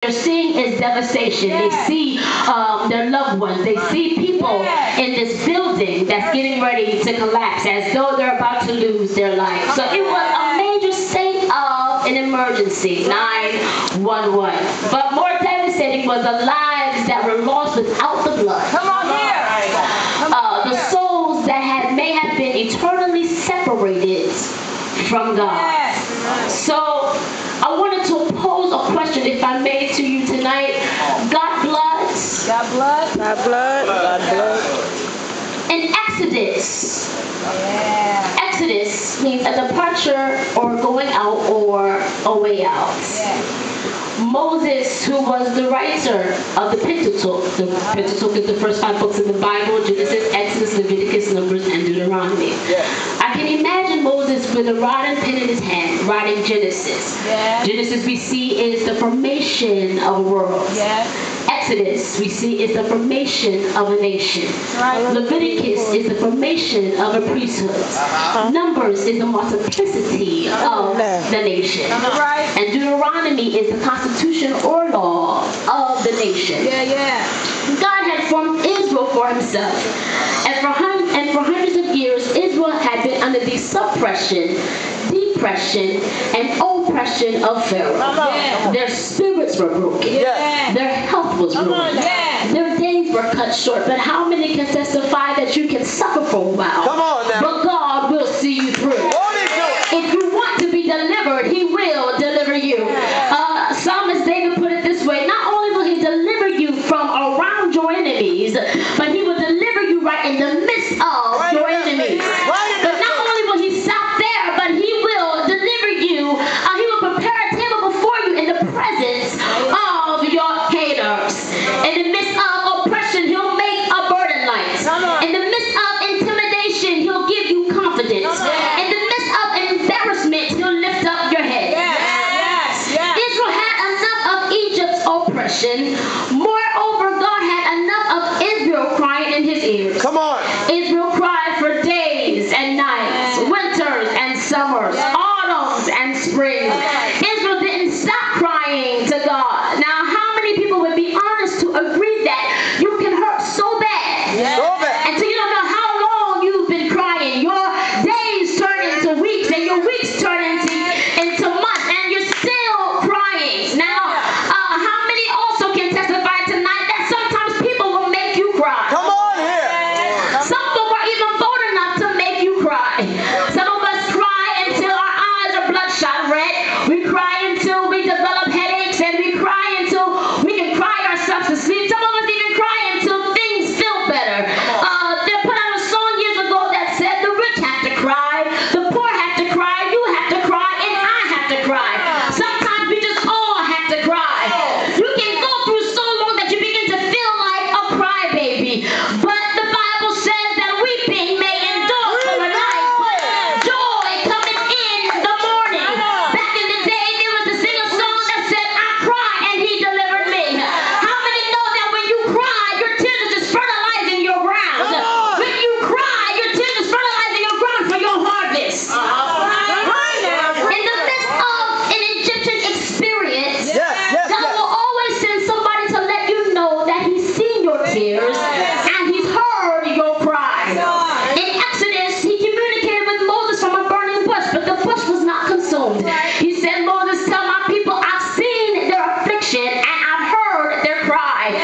they're seeing is devastation. They see their loved ones. They see people in this building that's getting ready to collapse as though they're about to lose their life. So it was a major state of an emergency, 911. But more devastating was the lives that were lost without the blood. Come on here. The souls that may have been eternally separated from God. So I wanted to pose a question, if I may, to you tonight. God blood. God blood. God blood. God blood. In Exodus. Exodus means a departure or going out or a way out. Moses, who was the writer of the Pentateuch. The Pentateuch is the first 5 books in the Bible: Genesis, Exodus, Leviticus, Numbers, and Deuteronomy. I can imagine Moses with a rod and pen in his hand, writing Genesis. Genesis, we see, is the formation of a world. Exodus, we see, is the formation of a nation. Leviticus is the formation of a priesthood. Numbers is the multiplicity of the nation. And Deuteronomy is the constitution or law of the nation. God had formed Israel for himself. And for hundreds of years, Israel had been under the suppression, depression, and oppression of Pharaoh. Their spirits were broken. Their health was ruined. Their days were cut short. But how many can testify that you can suffer for a while, but God will see you through? If you want to be delivered, he will deliver you. Psalmist David put it this way: not only will he deliver you from around your enemies, but he will deliver you right in the midst of your enemies. But not only will he stop there, but he will deliver you. He will prepare a table before you in the presence of your haters. In the midst of oppression, he'll make a burden light. In the midst of intimidation, he'll give you confidence. In the midst of embarrassment, he'll lift up your head. Israel had enough of Egypt's oppression. Moreover, God had enough of Israel crying in his ears. Israel cried for days and nights, winters and summers, autumns and springs. Israel didn't stop crying to God. Now, how many people would be honest to agree that you can hurt so bad until you don't know how long you've been crying? Your days turn into weeks, and your weeks turn into months, and you're still crying. Now, how many also can testify tonight that sometimes people will make you cry? Some folk are even bold enough to make you cry. Some of us cry until our eyes are bloodshot red. We cry until we develop headaches, and we cry until we can cry ourselves to sleep. Some of us even cry until things feel better. They put out a song years ago that said the rich have to cry, the poor have to cry, you have to cry, and I have to cry. Sometimes we just all have to cry. You can go through so long that you begin to feel like a crybaby. But the Bible says that weeping may endure for a night, but joy coming in the morning. Back in the day, there was a singer song that said, I cry and he delivered me. How many know that when you cry, your tears are just fertilizing your ground? When you cry, your tears are fertilizing your ground for your harvest. In the midst of an Egyptian experience, God will always send somebody to let you know that he's seen your tears and he's heard your cry. In Exodus, he communicated with Moses from a burning bush, but the bush was not consumed. He said, Moses, tell my people, I've seen their affliction and I've heard their cry.